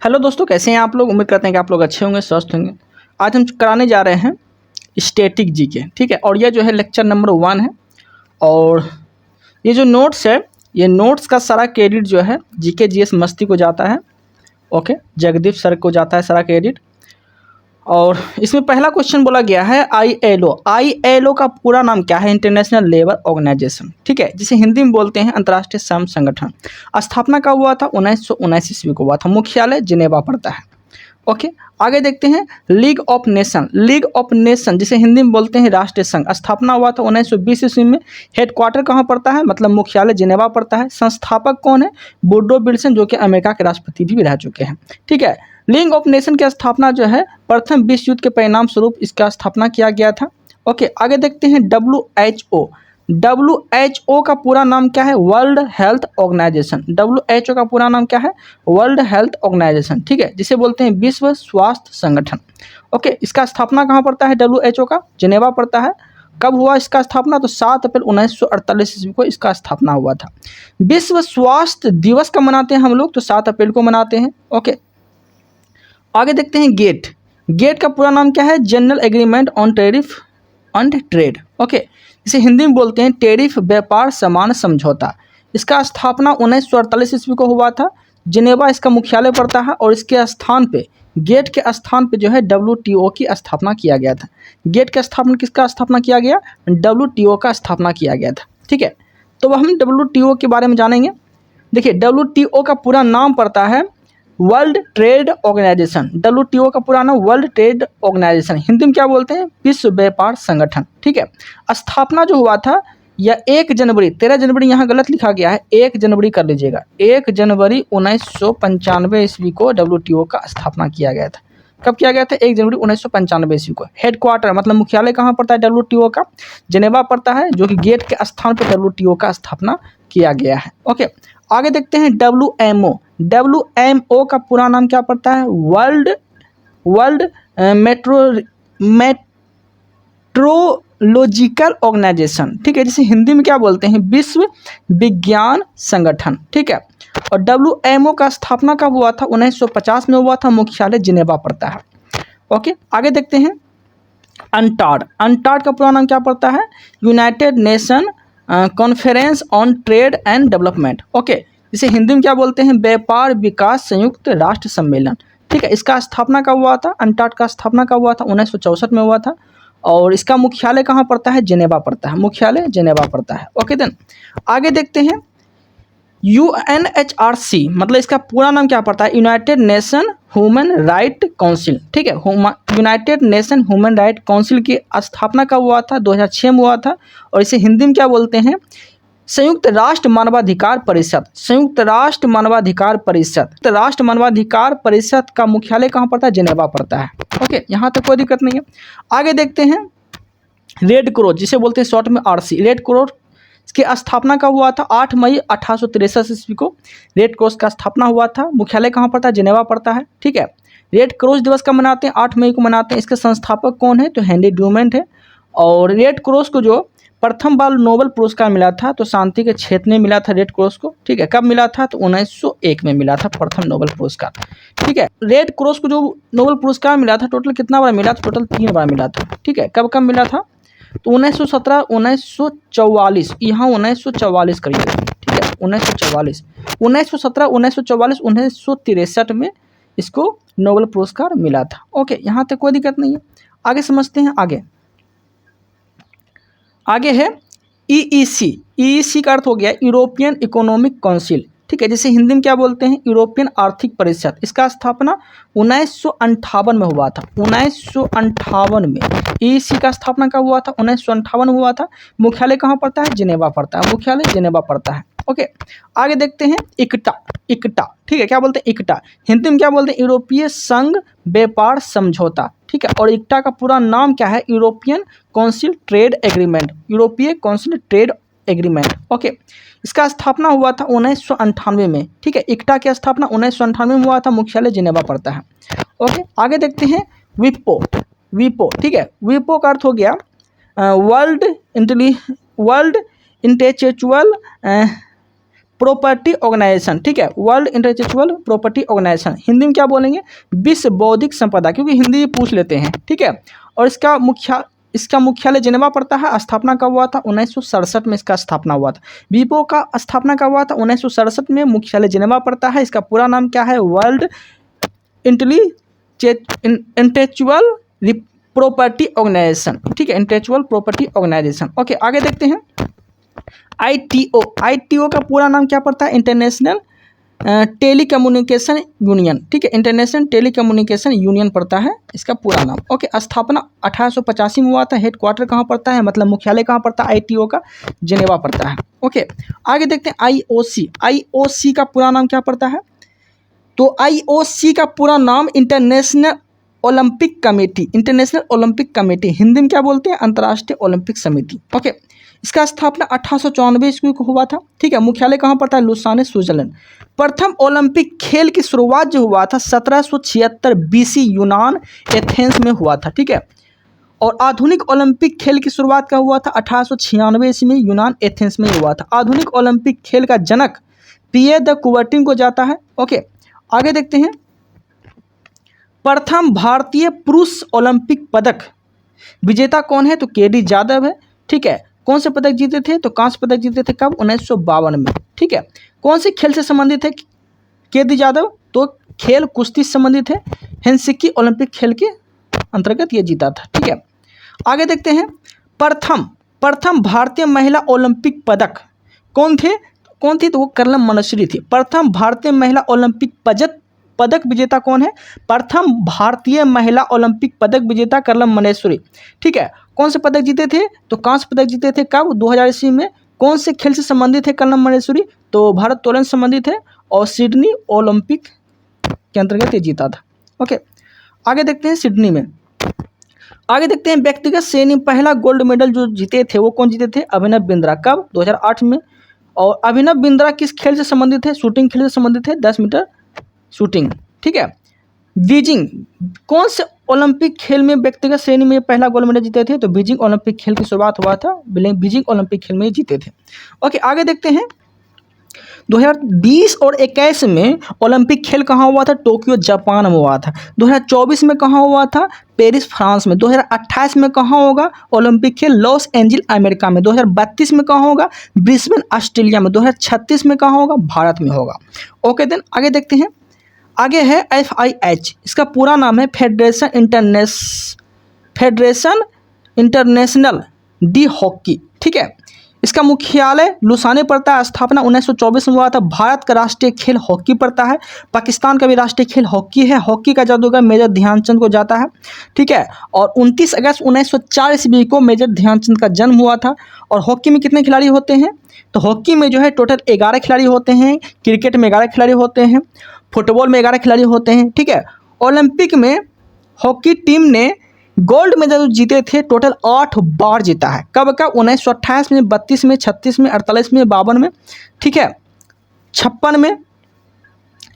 Hello दोस्तों, कैसे हैं आप लोग। उम्मीद करते हैं कि आप लोग अच्छे होंगे, स्वस्थ होंगे। आज हम कराने जा रहे हैं स्टैटिक जीके, ठीक है। और यह जो है लेक्चर नंबर 1 है। और ये जो नोट्स है, ये नोट्स का सारा क्रेडिट जो है जीके जीएस मस्ती को जाता है। ओके, जगदीप सर को जाता है सारा क्रेडिट। और इसमें पहला क्वेश्चन बोला गया है ILO। ILO का पूरा नाम क्या है? इंटरनेशनल लेबर ऑर्गेनाइजेशन, ठीक है, जिसे हिंदी में बोलते हैं अंतर्राष्ट्रीय श्रम संगठन। स्थापना कब हुआ था? 1919 ईस्वी को हुआ था। मुख्यालय जिनेवा पड़ता है। ओके, आगे देखते हैं league of nation. League of nation जिसे हिंदी में बोलते हैं राष्ट्रीय संघ, स्थापना हुआ था 1920 ईस्वी में। हेडक्वार्टर कहाँ पड़ता है? मतलब मुख्यालय जिनेवा पड़ता है। संस्थापक कौन है? वुडरो विल्सन, जो कि अमेरिका के राष्ट्रपति भी रह चुके हैं, ठीक है। लीग ऑफ नेशन की स्थापना जो है प्रथम विश्व युद्ध के परिणाम स्वरूप इसका स्थापना किया गया था। ओके, आगे देखते हैं WHO। WHO का पूरा नाम क्या है? World health organisation. WHO का पूरा नाम क्या है? वर्ल्ड हेल्थ ऑर्गेनाइजेशन, ठीक है, जिसे बोलते हैं विश्व स्वास्थ्य संगठन। ओके, इसका स्थापना कहाँ पड़ता है? WHO का जिनेवा पड़ता है। कब हुआ इसका स्थापना? तो 7 अप्रैल 1948 ईस्वी को इसका स्थापना हुआ था। विश्व स्वास्थ्य दिवस कब मनाते हैं हम लोग? तो 7 अप्रैल को मनाते हैं। ओके, आगे देखते हैं गेट। गेट का पूरा नाम क्या है? General agreement on tariff and trade. Okay, इसे हिंदी में बोलते हैं टैरिफ व्यापार समान समझौता। इसका स्थापना 1948 ईस्वी को हुआ था। जिनेवा इसका मुख्यालय पड़ता है। और इसके स्थान पे, गेट के स्थान पे जो है WTO की स्थापना किया गया था। गेट का स्थापना किसका स्थापना किया गया? WTO का स्थापना किया गया था, ठीक है। तो हम WTO के बारे में जानेंगे। देखिए, WTO का पूरा नाम पड़ता है वर्ल्ड ट्रेड ऑर्गेनाइजेशन। WTO का पूरा नाम वर्ल्ड ट्रेड ऑर्गेनाइजेशन, हिंदी में क्या बोलते हैं? विश्व व्यापार संगठन, ठीक है। स्थापना जो हुआ था यह 1 जनवरी, 13 जनवरी यहाँ गलत लिखा गया है, 1 जनवरी कर लीजिएगा। 1 जनवरी 1995 ईस्वी को WTO का स्थापना किया गया था। कब किया गया था? 1 जनवरी 1995 ईस्वी को। हेडक्वार्टर मतलब मुख्यालय कहाँ पड़ता है? WTO का जिनेवा पड़ता है, जो कि गेट के स्थान पर WTO का स्थापना किया गया है। ओके, आगे देखते हैं WMO। WMO का पूरा नाम क्या पड़ता है? वर्ल्ड मेट्रोलॉजिकल ऑर्गेनाइजेशन, ठीक है, जिसे हिंदी में क्या बोलते हैं? विश्व विज्ञान संगठन, ठीक है। और WMO का स्थापना कब हुआ था? 1950 में हुआ था। मुख्यालय जिनेवा पड़ता है। ओके, आगे देखते हैं अंटार्ड। अंटार्ड का पूरा नाम क्या पड़ता है? United nation conference on trade and development. Okay, जिसे हिंदी में क्या बोलते हैं? व्यापार विकास संयुक्त राष्ट्र सम्मेलन, ठीक है। इसका स्थापना कब हुआ था? अंटार्ड का स्थापना कब हुआ था? 1964 में हुआ था। और इसका मुख्यालय कहाँ पड़ता है? जिनेवा पड़ता है। मुख्यालय जिनेवा पड़ता है। ओके, देन आगे देखते हैं UNHRC, मतलब इसका पूरा नाम क्या पड़ता है? United nation human right council, ठीक है। United nation human right council की स्थापना कब हुआ था? 2006 में हुआ था। और इसे हिंदी में क्या बोलते हैं? संयुक्त राष्ट्र मानवाधिकार परिषद। संयुक्त राष्ट्र मानवाधिकार परिषद। राष्ट्र मानवाधिकार परिषद का मुख्यालय कहाँ पड़ता है? जिनेवा पड़ता है। ओके, यहाँ तक कोई दिक्कत नहीं है। आगे देखते हैं रेड क्रॉस, जिसे बोलते हैं शॉर्ट में RC। रेड क्रॉस की स्थापना कब हुआ था? 8 मई 1863 ईस्वी को रेड क्रॉस का स्थापना हुआ था। मुख्यालय कहाँ पड़ता है? जिनेवा पड़ता है, ठीक है। रेड क्रॉस दिवस कब मनाते हैं? 8 मई को मनाते हैं। इसके संस्थापक कौन है? तो हेनरी ड्यूमेंट है। और रेड क्रॉस को जो प्रथम बार नोबेल पुरस्कार मिला था तो शांति के क्षेत्र में मिला था रेड क्रॉस को, ठीक है। कब मिला था? तो 1901 में मिला था प्रथम नोबेल पुरस्कार, ठीक है। रेड क्रॉस को जो नोबेल पुरस्कार मिला था टोटल कितना बार मिला था? टोटल 3 बार मिला था, ठीक है। कब कब मिला था? तो 1917, 1944, यहाँ 1944 करिएगा, ठीक है। 1944, 1917, 1944, 1963 में इसको नोबेल पुरस्कार मिला था। ओके, यहाँ तक कोई दिक्कत नहीं है। आगे समझते हैं। आगे है EEC। EEC का अर्थ हो गया यूरोपियन इकोनॉमिक काउंसिल, ठीक है, जिसे हिंदी में क्या बोलते हैं? यूरोपियन आर्थिक परिषद। इसका स्थापना 1958 में हुआ था। 1958 में EEC का स्थापना कब हुआ था? 1958 में हुआ था। मुख्यालय कहाँ पड़ता है? जिनेवा पड़ता है। मुख्यालय जिनेवा पड़ता है। ओके, आगे देखते हैं इक्टा। ठीक है, क्या बोलते हैं? इक्टा हिंदी में क्या बोलते हैं? यूरोपीय संघ व्यापार समझौता, ठीक है। और इक्टा का पूरा नाम क्या है? European council trade agreement. यूरोपीय काउंसिल ट्रेड एग्रीमेंट। ओके, इसका स्थापना हुआ था 1998 में, ठीक है। इक्टा की स्थापना 1998 में हुआ था। मुख्यालय जिनेवा पड़ता है। ओके, आगे देखते हैं विपो, ठीक है। विपो का अर्थ हो गया वर्ल्ड इंटेलेक्चुअल प्रॉपर्टी ऑर्गेनाइजेशन, ठीक है, world intellectual property organisation, Hindi में क्या बोलेंगे, विश्व बौद्धिक संपदा, क्योंकि हिंदी पूछ लेते हैं, ठीक है। और इसका मुख्यालय जिनेवा पड़ता है। स्थापना कब हुआ था, 1967 में इसका स्थापना हुआ था। विपो का स्थापना कब हुआ था, 1967 में, मुख्यालय जिनेवा पड़ता है। इसका पूरा नाम क्या है, वर्ल्ड इंटेलेक्चुअल प्रॉपर्टी ऑर्गेनाइजेशन, ठीक है, इंटेलेक्चुअल प्रॉपर्टी ऑर्गेनाइजेशन। ओके, आगे देखते हैं। आईटीओ का पूरा नाम क्या पड़ता है, इंटरनेशनल टेलीकम्युनिकेशन यूनियन, ठीक है, इंटरनेशनल टेलीकम्युनिकेशन यूनियन पड़ता है इसका पूरा नाम। ओके, स्थापना 1885 में हुआ था। हेडक्वार्टर कहाँ पड़ता है, मतलब मुख्यालय कहाँ पड़ता है, आईटीओ का जिनेवा पड़ता है। ओके, आगे देखते हैं आईओसी का पूरा नाम क्या पड़ता है, तो आईओसी का पूरा नाम इंटरनेशनल ओलंपिक कमेटी, हिंदी में क्या बोलते हैं, अंतर्राष्ट्रीय ओलंपिक समिति। ओके, इसका स्थापना 1894 ईस्वी को हुआ था, ठीक है। मुख्यालय कहाँ पड़ता है, लुसाने, स्विट्जरलैंड। प्रथम ओलंपिक खेल की शुरुआत जो हुआ था 1776 बीसी यूनान एथेंस में हुआ था, ठीक है। और आधुनिक ओलंपिक खेल की शुरुआत का हुआ था 1896 ईस्वी में यूनान एथेंस में हुआ था। आधुनिक ओलंपिक खेल का जनक पियर द कुबर्टिन को जाता है। ओके, आगे देखते हैं। प्रथम भारतीय पुरुष ओलंपिक पदक विजेता कौन है, तो केडी जादव है, ठीक है। कौन से पदक जीते थे, तो कांस्य पदक जीते थे, कब, 1952 में, ठीक है। कौन से खेल से संबंधित है केडी जादव, तो खेल कुश्ती से संबंधित है। हेलसिंकी ओलंपिक खेल के अंतर्गत ये जीता था, ठीक है। आगे देखते हैं। प्रथम भारतीय महिला ओलंपिक पदक कौन थी, तो वो कर्नल मनश्री थी। प्रथम भारतीय महिला ओलंपिक पदक विजेता कौन है, प्रथम भारतीय महिला ओलंपिक पदक विजेता कर्नल मनेश्वरी, ठीक है। कौन से पदक जीते थे, तो कांस्य पदक जीते थे, कब, 2000 ईस्वी में। कौन से खेल से संबंधित है कर्नल मनेश्वरी, तो भारोत्तोलन से संबंधित है, और सिडनी ओलंपिक के अंतर्गत ये जीता था। ओके, आगे देखते हैं सिडनी में। आगे देखते हैं व्यक्तिगत श्रेणी पहला गोल्ड मेडल जो जीते थे वो कौन जीते थे, अभिनव बिंद्रा, कब, 2008 में। और अभिनव बिंद्रा किस खेल से संबंधित है, शूटिंग खेल से संबंधित है, 10 मीटर शूटिंग, ठीक है। बीजिंग कौन से ओलंपिक खेल में व्यक्तिगत श्रेणी में पहला गोल्ड मेडल जीते थे, तो बीजिंग ओलंपिक खेल की शुरुआत हुआ था, बीजिंग ओलंपिक खेल में जीते थे। ओके, आगे देखते हैं। 2020 और 21 में ओलंपिक खेल कहाँ हुआ था, टोक्यो जापान में हुआ था। 2024 में कहाँ हुआ था, पेरिस फ्रांस में। 2028 में कहाँ होगा ओलंपिक खेल, लॉस एंजिल अमेरिका में। 2032 में कहाँ होगा, ब्रिस्बेन ऑस्ट्रेलिया में। 2036 में कहाँ होगा, भारत में होगा। ओके, देन आगे देखते हैं। आगे है FIH, इसका पूरा नाम है फेडरेशन इंटरनेशनल डी हॉकी, ठीक है। इसका मुख्यालय लुसाने पड़ता है। स्थापना 1924 में हुआ था। भारत का राष्ट्रीय खेल हॉकी पड़ता है। पाकिस्तान का भी राष्ट्रीय खेल हॉकी है। हॉकी का जादूगर मेजर ध्यानचंद को जाता है, ठीक है। और 29 अगस्त 1904 ईस्वी को मेजर ध्यानचंद का जन्म हुआ था। और हॉकी में कितने खिलाड़ी होते हैं, तो हॉकी में जो है टोटल 11 खिलाड़ी होते हैं। क्रिकेट में 11 खिलाड़ी होते हैं। फुटबॉल में 11 खिलाड़ी होते हैं, ठीक है। ओलंपिक में हॉकी टीम ने गोल्ड मेडल जीते थे, टोटल 8 बार जीता है। कब का, 1928 में, 32 में, 36 में, 48 में, 52 में, ठीक है, 56 में,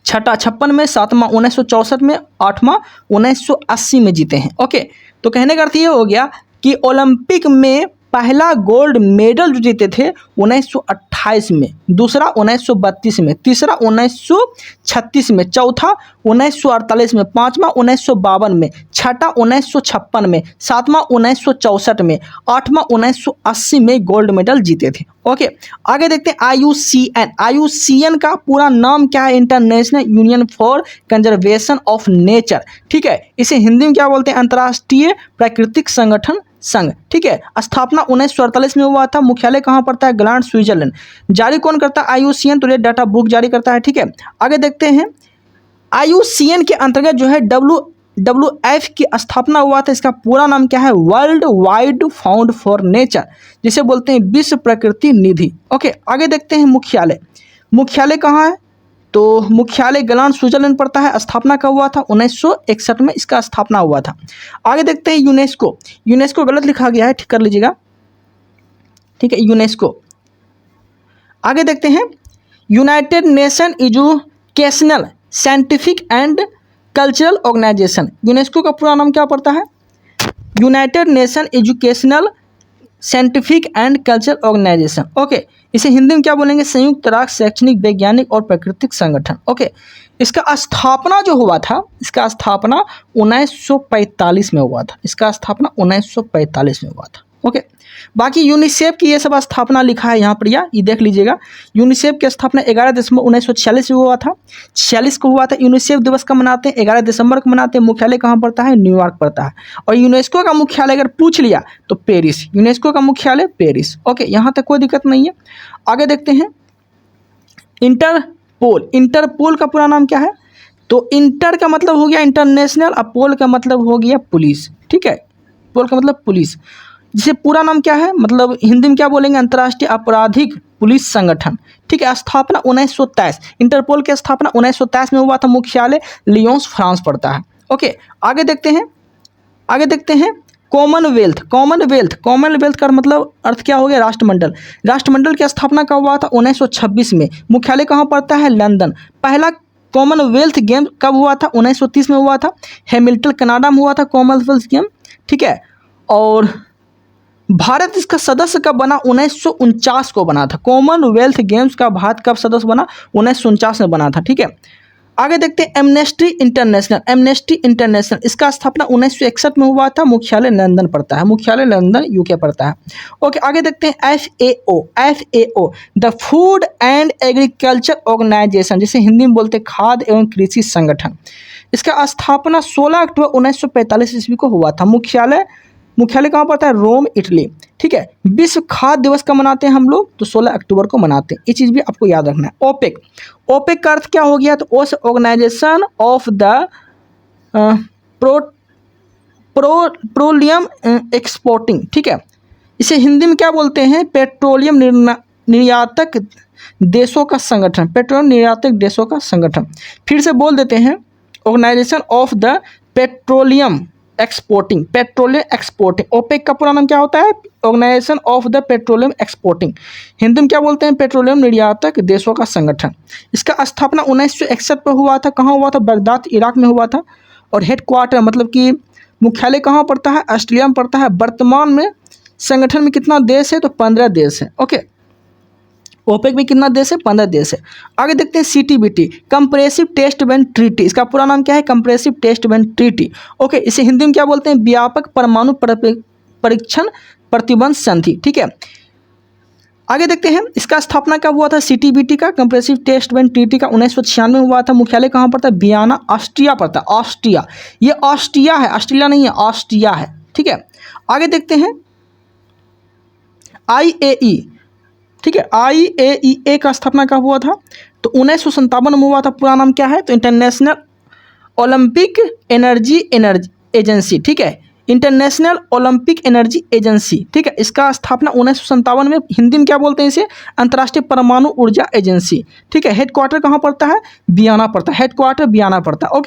छठा 56 में, 7वां 1964 में, 8वां 1980 में जीते हैं। ओके, तो कहने का अर्थ ये हो गया कि ओलंपिक में पहला गोल्ड मेडल जो जीते थे 1928 में, दूसरा 1932 में, तीसरा 1936 में, चौथा 1948 में, पांचवा 1952 में, छठा 1956 में, सातवां 1964 में, आठवां 1980 में गोल्ड मेडल जीते थे। ओके, आगे देखते हैं IUCN का पूरा नाम क्या है, international union for conservation of nature, ठीक है। इसे हिंदी में क्या बोलते हैं, अंतर्राष्ट्रीय प्राकृतिक संगठन संघ, ठीक है। स्थापना 1948 में हुआ था। मुख्यालय कहाँ पड़ता है, ग्लांड, स्विट्जरलैंड। जारी कौन करता है, IUCN, तो ये डाटा बुक जारी करता है, ठीक है। आगे देखते हैं। IUCN के अंतर्गत जो है WWF की स्थापना हुआ था। इसका पूरा नाम क्या है, world wide found for nature, जिसे बोलते हैं विश्व प्रकृति निधि। ओके, आगे देखते हैं। मुख्यालय कहाँ है, तो मुख्यालय ग्लांड, स्विट्जरलैंड पड़ता है। स्थापना कब हुआ था, 1961 में इसका स्थापना हुआ था। आगे देखते हैं यूनेस्को गलत लिखा गया है, ठीक कर लीजिएगा, ठीक है, यूनेस्को। आगे देखते हैं। United Nation educational scientific and cultural organisation, UNESCO का पूरा नाम क्या पड़ता है, United Nation educational scientific and culture organisation. Okay, इसे हिंदी में क्या बोलेंगे? संयुक्त राष्ट्र शैक्षणिक, वैज्ञानिक और प्राकृतिक संगठन। ओके, इसका स्थापना जो हुआ था, इसका स्थापना 1945 में हुआ था। इसका स्थापना 1945 में हुआ था। ओके, बाकी यूनिसेफ की ये सब स्थापना लिखा है यहाँ पर, ये देख लीजिएगा। यूनिसेफ की स्थापना 11 दिसंबर 1946 में हुआ था। 46 को हुआ था। यूनिसेफ दिवस का मनाते हैं 11 दिसंबर को मनाते हैं। मुख्यालय कहाँ पड़ता है? न्यूयॉर्क पड़ता है। और यूनेस्को का मुख्यालय अगर पूछ लिया तो पेरिस। यूनेस्को का मुख्यालय पेरिस। ओके, यहाँ तक कोई दिक्कत नहीं है। आगे देखते हैं इंटरपोल। इंटरपोल का पूरा नाम क्या है? तो इंटर का मतलब हो गया इंटरनेशनल, और पोल का मतलब हो गया पुलिस। ठीक है, पोल का मतलब पुलिस। जिसे पूरा नाम क्या है, मतलब हिंदी में क्या बोलेंगे? अंतर्राष्ट्रीय आपराधिक पुलिस संगठन। ठीक है, स्थापना 1923। इंटरपोल की स्थापना 1923 में हुआ था। मुख्यालय लियोन्स, फ्रांस पड़ता है। ओके, आगे देखते हैं कॉमनवेल्थ। कॉमनवेल्थ का मतलब अर्थ क्या हो गया? राष्ट्रमंडल। राष्ट्रमंडल की स्थापना कब हुआ था? 1926 में। मुख्यालय कहाँ पड़ता है? लंदन। पहला कॉमनवेल्थ गेम कब हुआ था? 1930 में हुआ था। हैमिल्टन, कनाडा में हुआ था कॉमनवेल्थ गेम। ठीक है, और भारत इसका सदस्य कब बना? 1949 को बना था। कॉमनवेल्थ गेम्स का भारत कब सदस्य बना? 1949 में बना था। ठीक है, आगे देखते हैं एमनेस्टी इंटरनेशनल। एमनेस्टी इंटरनेशनल, इसका स्थापना 1961 में हुआ था। मुख्यालय लंदन पड़ता है। मुख्यालय लंदन, यूके पड़ता है। ओके, आगे देखते हैं FAO। FAO the food and agriculture organisation, जिसे हिंदी में बोलते हैं खाद्य एवं कृषि संगठन। इसका स्थापना 16 अक्टूबर 1945 ईस्वी को हुआ था। मुख्यालय कहाँ पड़ता है? रोम, इटली। ठीक है, विश्व खाद्य दिवस कब मनाते हैं हम लोग? तो 16 अक्टूबर को मनाते हैं। ये चीज़ भी आपको याद रखना है। ओपेक। ओपेक का अर्थ क्या हो गया? तो organisation of the petroleum exporting. ठीक है, इसे हिंदी में क्या बोलते हैं? पेट्रोलियम निर्यातक देशों का संगठन। पेट्रोलियम निर्यातक देशों का संगठन। फिर से बोल देते हैं, organisation of the petroleum exporting. Petroleum exporting. OPEC का पूरा नाम क्या होता है? Organisation of the petroleum exporting. Hindi में क्या बोलते हैं? पेट्रोलियम निर्यातक देशों का संगठन। इसका स्थापना 1961 में हुआ था। कहाँ हुआ था? बगदाद, इराक में हुआ था। और हेडक्वार्टर मतलब कि मुख्यालय कहाँ पड़ता है? ऑस्ट्रेलिया में पड़ता है। वर्तमान में संगठन में कितना देश है? तो 15 देश है। ओके, ओपेक में कितना देश है? 15 देश है। आगे देखते हैं CTBT, compressive test band treaty. इसका पूरा नाम क्या है? Compressive test band treaty. Okay, इसे हिंदी में क्या बोलते हैं? व्यापक परमाणु परीक्षण प्रतिबंध संधि। ठीक है, आगे देखते हैं इसका स्थापना कब हुआ था? CTBT का, कंप्रेसिव टेस्ट बैंड ट्रीटी का 1996 में हुआ था। मुख्यालय कहाँ पड़ता है? वियना, ऑस्ट्रिया पड़ता है। ऑस्ट्रिया, ये ऑस्ट्रिया है, ऑस्ट्रेलिया नहीं है, ऑस्ट्रिया है। ठीक है, आगे देखते हैं IAE। ठीक है, IAEA का स्थापना कब हुआ था? तो 1957 में हुआ था। पूरा नाम क्या है? तो इंटरनेशनल ओलंपिक एनर्जी एजेंसी। ठीक है, इंटरनेशनल ओलंपिक एनर्जी एजेंसी। ठीक है, इसका स्थापना 1957 में। हिंदी में क्या बोलते हैं इसे? अंतर्राष्ट्रीय परमाणु ऊर्जा एजेंसी। ठीक है, हेडक्वार्टर कहाँ पड़ता है? वियना पड़ता है। हेडक्वार्टर वियना पड़ता है। ओके।